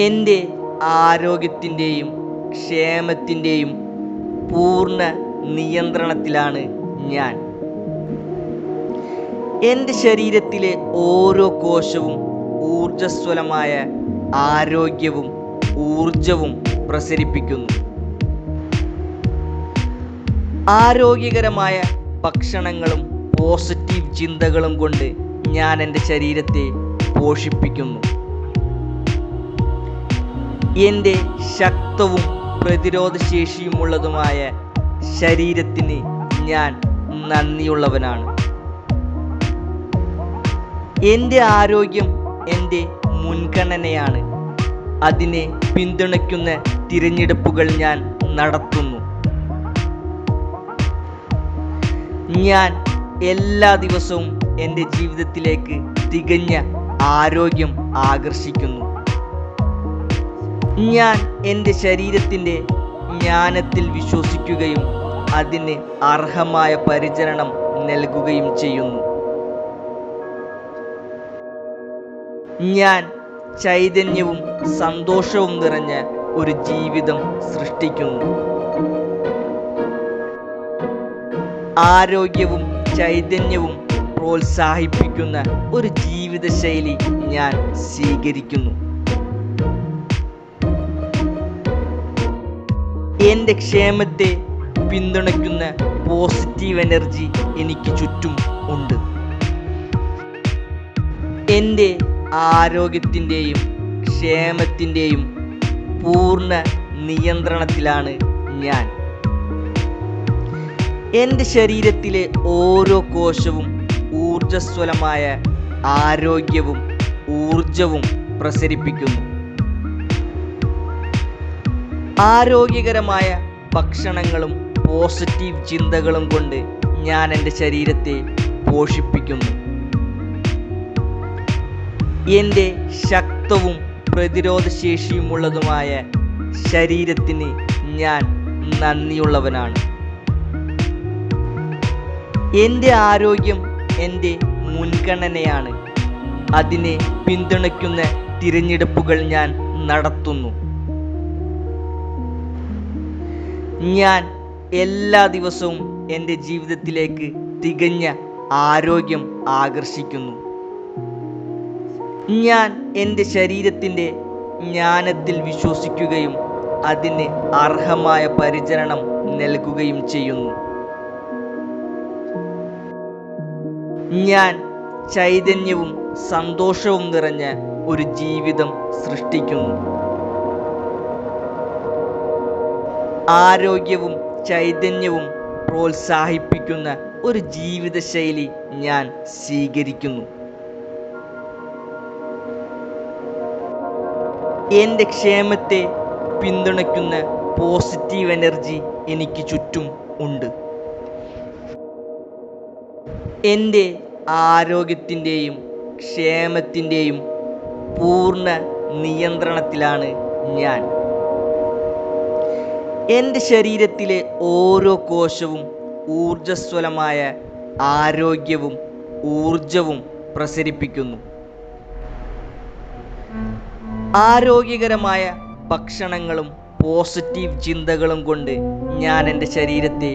എൻ്റെ ആരോഗ്യത്തിൻ്റെയും ക്ഷേമത്തിൻ്റെയും പൂർണ്ണ നിയന്ത്രണത്തിലാണ് ഞാൻ. എൻ്റെ ശരീരത്തിലെ ഓരോ കോശവും ഊർജ്ജസ്വലമായ ആരോഗ്യവും ഊർജവും പ്രസരിപ്പിക്കുന്നു. ആരോഗ്യകരമായ ഭക്ഷണങ്ങളും പോസിറ്റീവ് ചിന്തകളും കൊണ്ട് ഞാൻ എൻ്റെ ശരീരത്തെ പോഷിപ്പിക്കുന്നു. എൻ്റെ ശക്തവും പ്രതിരോധശേഷിയുമുള്ളതുമായ ശരീരത്തിന് ഞാൻ നന്ദിയുള്ളവനാണ്. എൻ്റെ ആരോഗ്യം എൻ്റെ മുൻഗണനയാണ്. അതിനെ പിന്തുണയ്ക്കുന്ന തിരഞ്ഞെടുപ്പുകൾ ഞാൻ നടത്തുന്നു. ഞാൻ എല്ലാ ദിവസവും എൻ്റെ ജീവിതത്തിലേക്ക് തികഞ്ഞ ആരോഗ്യം ആകർഷിക്കുന്നു. ഞാൻ എൻ്റെ ശരീരത്തിൻ്റെ ജ്ഞാനത്തിൽ വിശ്വസിക്കുകയും അതിന് അർഹമായ പരിചരണം നൽകുകയും ചെയ്യുന്നു. ഞാൻ ചൈതന്യവും സന്തോഷവും നിറഞ്ഞ ഒരു ജീവിതം സൃഷ്ടിക്കുന്നു. ആരോഗ്യവും ചൈതന്യവും പ്രോത്സാഹിപ്പിക്കുന്ന ഒരു ജീവിതശൈലി ഞാൻ സ്വീകരിക്കുന്നു. എൻ്റെ ക്ഷേമത്തെ പിന്തുണയ്ക്കുന്ന പോസിറ്റീവ് എനർജി എനിക്ക് ചുറ്റും ഉണ്ട്. എൻ്റെ ആരോഗ്യത്തിൻ്റെയും ക്ഷേമത്തിൻ്റെയും പൂർണ്ണ നിയന്ത്രണത്തിലാണ് ഞാൻ. എൻ്റെ ശരീരത്തിലെ ഓരോ കോശവും ഊർജ്ജസ്വലമായ ആരോഗ്യവും ഊർജവും പ്രസരിപ്പിക്കുന്നു. ആരോഗ്യകരമായ ഭക്ഷണങ്ങളും പോസിറ്റീവ് ചിന്തകളും കൊണ്ട് ഞാൻ എൻ്റെ ശരീരത്തെ പോഷിപ്പിക്കുന്നു. എൻ്റെ ശക്തവും പ്രതിരോധശേഷിയുമുള്ളതുമായ ശരീരത്തിന് ഞാൻ നന്ദിയുള്ളവനാണ്. എൻ്റെ ആരോഗ്യം എൻ്റെ മുൻഗണനയാണ്. അതിനെ പിന്തുണയ്ക്കുന്ന തിരഞ്ഞെടുപ്പുകൾ ഞാൻ നടത്തുന്നു. ഞാൻ എല്ലാ ദിവസവും എൻ്റെ ജീവിതത്തിലേക്ക് തികഞ്ഞ ആരോഗ്യം ആകർഷിക്കുന്നു. ഞാൻ എൻ്റെ ശരീരത്തിൻ്റെ ജ്ഞാനത്തിൽ വിശ്വസിക്കുകയും അതിന് അർഹമായ പരിചരണം നൽകുകയും ചെയ്യുന്നു. ഞാൻ ചൈതന്യവും സന്തോഷവും നിറഞ്ഞ ഒരു ജീവിതം സൃഷ്ടിക്കുന്നു. ആരോഗ്യവും ചൈതന്യവും പ്രോത്സാഹിപ്പിക്കുന്ന ഒരു ജീവിതശൈലി ഞാൻ സ്വീകരിക്കുന്നു. എൻ്റെ ക്ഷേമത്തെ പിന്തുണയ്ക്കുന്ന പോസിറ്റീവ് എനർജി എനിക്ക് ചുറ്റും ഉണ്ട്. എൻ്റെ ആരോഗ്യത്തിൻ്റെയും ക്ഷേമത്തിൻ്റെയും പൂർണ്ണ നിയന്ത്രണത്തിലാണ് ഞാൻ. എൻ്റെ ശരീരത്തിലെ ഓരോ കോശവും ഊർജ്ജസ്വലമായ ആരോഗ്യവും ഊർജവും പ്രസരിപ്പിക്കുന്നു. ആരോഗ്യകരമായ ഭക്ഷണങ്ങളും പോസിറ്റീവ് ചിന്തകളും കൊണ്ട് ഞാൻ എൻ്റെ ശരീരത്തെ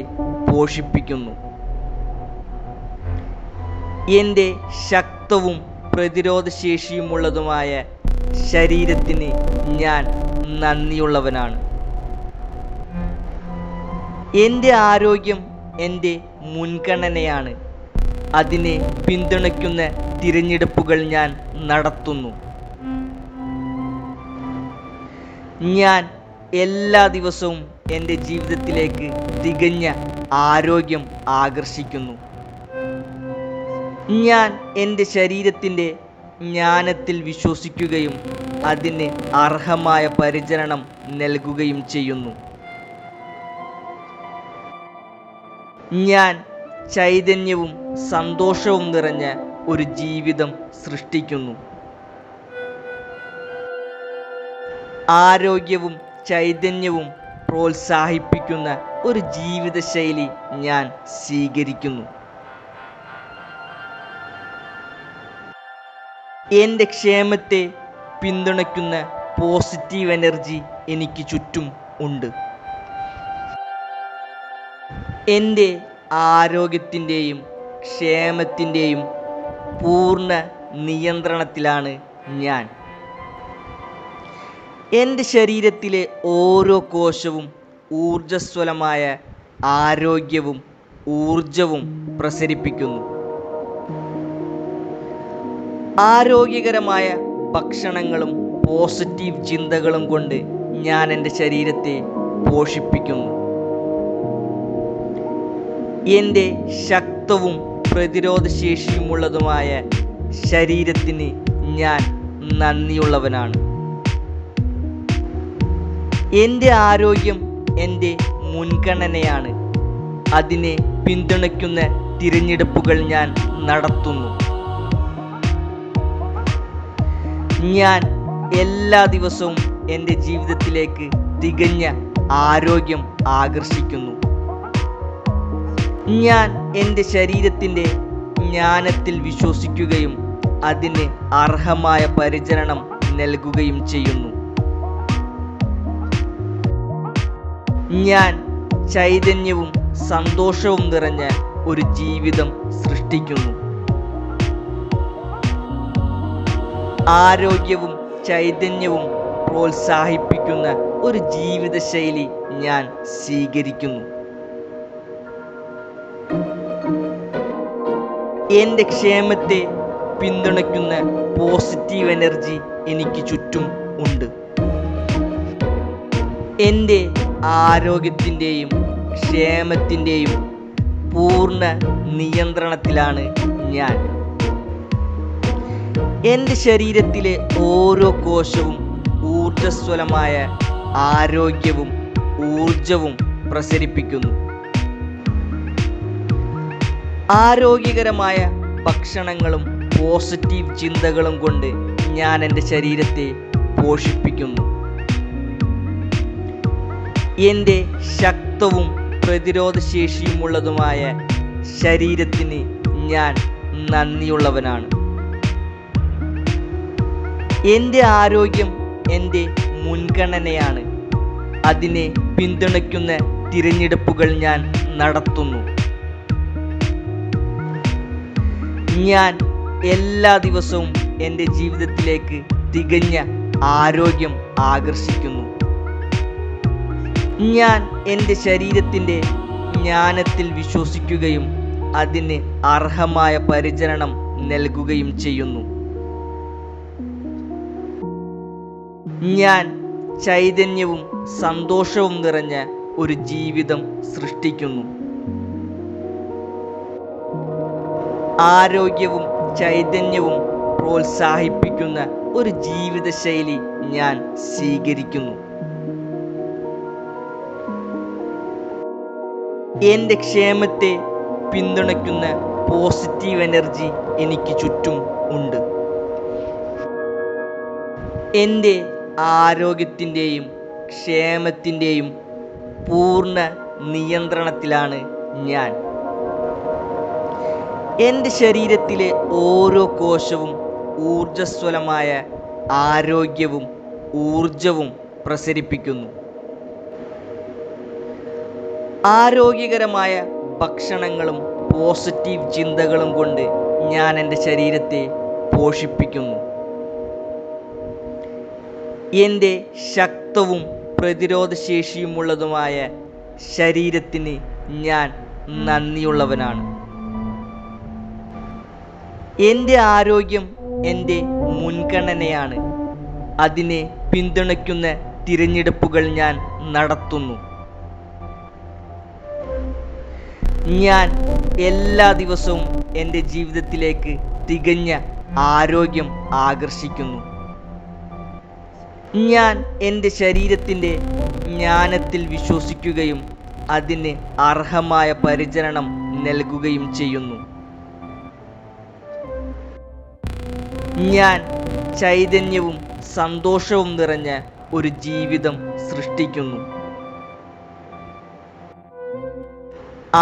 പോഷിപ്പിക്കുന്നു. എൻ്റെ ശക്തവും പ്രതിരോധശേഷിയുമുള്ളതുമായ ശരീരത്തിന് ഞാൻ നന്ദിയുള്ളവനാണ്. എൻ്റെ ആരോഗ്യം എൻ്റെ മുൻഗണനയാണ്. അതിനെ പിന്തുണയ്ക്കുന്ന തിരഞ്ഞെടുപ്പുകൾ ഞാൻ നടത്തുന്നു. ഞാൻ എല്ലാ ദിവസവും എൻ്റെ ജീവിതത്തിലേക്ക് തികഞ്ഞ ആരോഗ്യം ആകർഷിക്കുന്നു. ഞാൻ എൻ്റെ ശരീരത്തിൻ്റെ ജ്ഞാനത്തിൽ വിശ്വസിക്കുകയും അതിന് അർഹമായ പരിചരണം നൽകുകയും ചെയ്യുന്നു. ഞാൻ ചൈതന്യവും സന്തോഷവും നിറഞ്ഞ ഒരു ജീവിതം സൃഷ്ടിക്കുന്നു. ആരോഗ്യവും ചൈതന്യവും പ്രോത്സാഹിപ്പിക്കുന്ന ഒരു ജീവിതശൈലി ഞാൻ സ്വീകരിക്കുന്നു. എൻ്റെ ക്ഷേമത്തെ പിന്തുണയ്ക്കുന്ന പോസിറ്റീവ് എനർജി എനിക്ക് ചുറ്റും ഉണ്ട്. എൻ്റെ ആരോഗ്യത്തിൻ്റെയും ക്ഷേമത്തിൻ്റെയും പൂർണ്ണ നിയന്ത്രണത്തിലാണ് ഞാൻ. എൻ്റെ ശരീരത്തിലെ ഓരോ കോശവും ഊർജ്ജസ്വലമായ ആരോഗ്യവും ഊർജവും പ്രസരിപ്പിക്കുന്നു. ആരോഗ്യകരമായ ഭക്ഷണങ്ങളും പോസിറ്റീവ് ചിന്തകളും കൊണ്ട് ഞാൻ എൻ്റെ ശരീരത്തെ പോഷിപ്പിക്കുന്നു. എൻ്റെ ശക്തവും പ്രതിരോധശേഷിയുമുള്ളതുമായ ശരീരത്തിന് ഞാൻ നന്ദിയുള്ളവനാണ്. എൻ്റെ ആരോഗ്യം എൻ്റെ മുൻഗണനയാണ്. അതിനെ പിന്തുണയ്ക്കുന്ന തിരഞ്ഞെടുപ്പുകൾ ഞാൻ നടത്തുന്നു. ഞാൻ എല്ലാ ദിവസവും എൻ്റെ ജീവിതത്തിലേക്ക് തികഞ്ഞ ആരോഗ്യം ആകർഷിക്കുന്നു. ഞാൻ എൻ്റെ ശരീരത്തിൻ്റെ ജ്ഞാനത്തിൽ വിശ്വസിക്കുകയും അതിന് അർഹമായ പരിചരണം നൽകുകയും ചെയ്യുന്നു. ഞാൻ ചൈതന്യവും സന്തോഷവും നിറഞ്ഞ ഒരു ജീവിതം സൃഷ്ടിക്കുന്നു. ആരോഗ്യവും ചൈതന്യവും പ്രോത്സാഹിപ്പിക്കുന്ന ഒരു ജീവിതശൈലി ഞാൻ സ്വീകരിക്കുന്നു. എൻ്റെ ക്ഷേമത്തെ പിന്തുണയ്ക്കുന്ന പോസിറ്റീവ് എനർജി എനിക്ക് ചുറ്റും ഉണ്ട്. എൻ്റെ ആരോഗ്യത്തിൻ്റെയും ക്ഷേമത്തിൻ്റെയും പൂർണ്ണ നിയന്ത്രണത്തിലാണ് ഞാൻ. എൻ്റെ ശരീരത്തിലെ ഓരോ കോശവും ഊർജ്ജസ്വലമായ ആരോഗ്യവും ഊർജവും പ്രസരിപ്പിക്കുന്നു. ആരോഗ്യകരമായ ഭക്ഷണങ്ങളും പോസിറ്റീവ് ചിന്തകളും കൊണ്ട് ഞാൻ എൻ്റെ ശരീരത്തെ പോഷിപ്പിക്കുന്നു. എൻ്റെ ശക്തവും പ്രതിരോധശേഷിയുമുള്ളതുമായ ശരീരത്തിന് ഞാൻ നന്ദിയുള്ളവനാണ്. എൻ്റെ ആരോഗ്യം എൻ്റെ മുൻഗണനയാണ്. അതിനെ പിന്തുണയ്ക്കുന്ന തിരഞ്ഞെടുപ്പുകൾ ഞാൻ നടത്തുന്നു. ഞാൻ എല്ലാ ദിവസവും എൻ്റെ ജീവിതത്തിലേക്ക് തികഞ്ഞ ആരോഗ്യം ആകർഷിക്കുന്നു. ഞാൻ എൻ്റെ ശരീരത്തിൻ്റെ ജ്ഞാനത്തിൽ വിശ്വസിക്കുകയും അതിന് അർഹമായ പരിചരണം നൽകുകയും ചെയ്യുന്നു. ഞാൻ ചൈതന്യവും സന്തോഷവും നിറഞ്ഞ ഒരു ജീവിതം സൃഷ്ടിക്കുന്നു. ആരോഗ്യവും ചൈതന്യവും പ്രോത്സാഹിപ്പിക്കുന്ന ഒരു ജീവിതശൈലി ഞാൻ സ്വീകരിക്കുന്നു. എൻ്റെ ക്ഷേമത്തെ പിന്തുണയ്ക്കുന്ന പോസിറ്റീവ് എനർജി എനിക്ക് ചുറ്റും ഉണ്ട്. എൻ്റെ ആരോഗ്യത്തിൻ്റെയും ക്ഷേമത്തിൻ്റെയും പൂർണ്ണ നിയന്ത്രണത്തിലാണ് ഞാൻ. എൻ്റെ ശരീരത്തിലെ ഓരോ കോശവും ഊർജ്ജസ്വലമായ ആരോഗ്യവും ഊർജവും പ്രസരിപ്പിക്കുന്നു. ആരോഗ്യകരമായ ഭക്ഷണങ്ങളും പോസിറ്റീവ് ചിന്തകളും കൊണ്ട് ഞാൻ എൻ്റെ ശരീരത്തെ പോഷിപ്പിക്കുന്നു. എൻ്റെ ശക്തവും പ്രതിരോധശേഷിയുമുള്ളതുമായ ശരീരത്തിന് ഞാൻ നന്ദിയുള്ളവനാണ്. എൻ്റെ ആരോഗ്യം എൻ്റെ മുൻഗണനയാണ്. അതിനെ പിന്തുണയ്ക്കുന്ന തിരഞ്ഞെടുപ്പുകൾ ഞാൻ നടത്തുന്നു. ഞാൻ എല്ലാ ദിവസവും എൻ്റെ ജീവിതത്തിലേക്ക് തികഞ്ഞ ആരോഗ്യം ആകർഷിക്കുന്നു. ഞാൻ എൻ്റെ ശരീരത്തിൻ്റെ ജ്ഞാനത്തിൽ വിശ്വസിക്കുകയും അതിന് അർഹമായ പരിചരണം നൽകുകയും ചെയ്യുന്നു. ഞാൻ ചൈതന്യവും സന്തോഷവും നിറഞ്ഞ ഒരു ജീവിതം സൃഷ്ടിക്കുന്നു.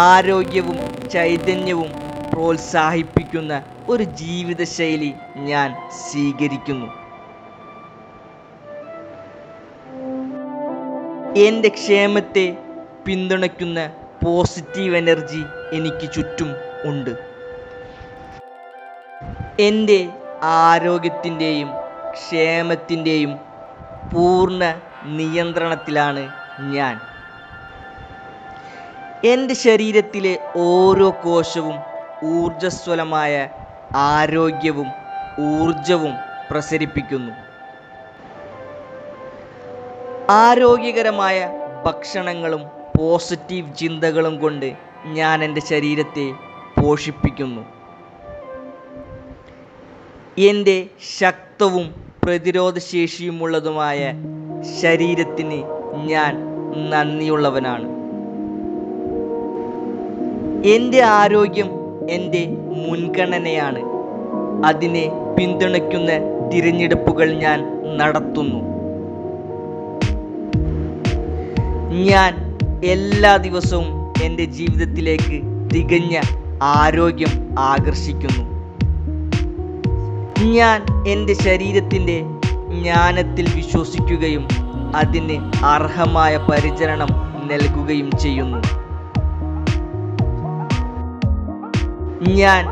ആരോഗ്യവും ചൈതന്യവും പ്രോത്സാഹിപ്പിക്കുന്ന ഒരു ജീവിതശൈലി ഞാൻ സ്വീകരിക്കുന്നു. എൻ്റെ ക്ഷേമത്തെ പിന്തുണയ്ക്കുന്ന പോസിറ്റീവ് എനർജി എനിക്ക് ചുറ്റും ഉണ്ട്. എൻ്റെ ആരോഗ്യത്തിൻ്റെയും ക്ഷേമത്തിൻ്റെയും പൂർണ്ണ നിയന്ത്രണത്തിലാണ് ഞാൻ. എൻ്റെ ശരീരത്തിലെ ഓരോ കോശവും ഊർജ്ജസ്വലമായ ആരോഗ്യവും ഊർജവും പ്രസരിപ്പിക്കുന്നു. ആരോഗ്യകരമായ ഭക്ഷണങ്ങളും പോസിറ്റീവ് ചിന്തകളും കൊണ്ട് ഞാൻ എൻ്റെ ശരീരത്തെ പോഷിപ്പിക്കുന്നു. എൻ്റെ ശക്തവും പ്രതിരോധശേഷിയുമുള്ളതുമായ ശരീരത്തിന് ഞാൻ നന്ദിയുള്ളവനാണ്. എൻ്റെ ആരോഗ്യം എൻ്റെ മുൻഗണനയാണ്. അതിനെ പിന്തുണയ്ക്കുന്ന തിരഞ്ഞെടുപ്പുകൾ ഞാൻ നടത്തുന്നു. ഞാൻ എല്ലാ ദിവസവും എൻ്റെ ജീവിതത്തിലേക്ക് തികഞ്ഞ ആരോഗ്യം ആകർഷിക്കുന്നു. ഞാൻ എൻ്റെ ശരീരത്തിൻ്റെ ജ്ഞാനത്തിൽ വിശ്വസിക്കുകയും അതിന് അർഹമായ പരിചരണം നൽകുകയും ചെയ്യുന്നു. ഞാൻ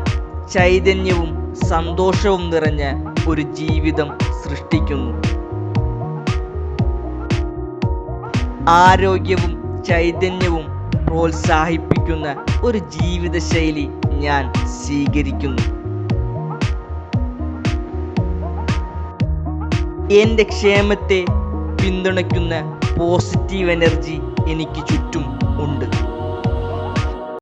ചൈതന്യവും സന്തോഷവും നിറഞ്ഞ ഒരു ജീവിതം സൃഷ്ടിക്കുന്നു. ആരോഗ്യവും ചൈതന്യവും പ്രോത്സാഹിപ്പിക്കുന്ന ഒരു ജീവിതശൈലി ഞാൻ സ്വീകരിക്കുന്നു. എൻ്റെ ക്ഷേമത്തെ പിന്തുണയ്ക്കുന്ന പോസിറ്റീവ് എനർജി എനിക്ക് ചുറ്റും ഉണ്ട്.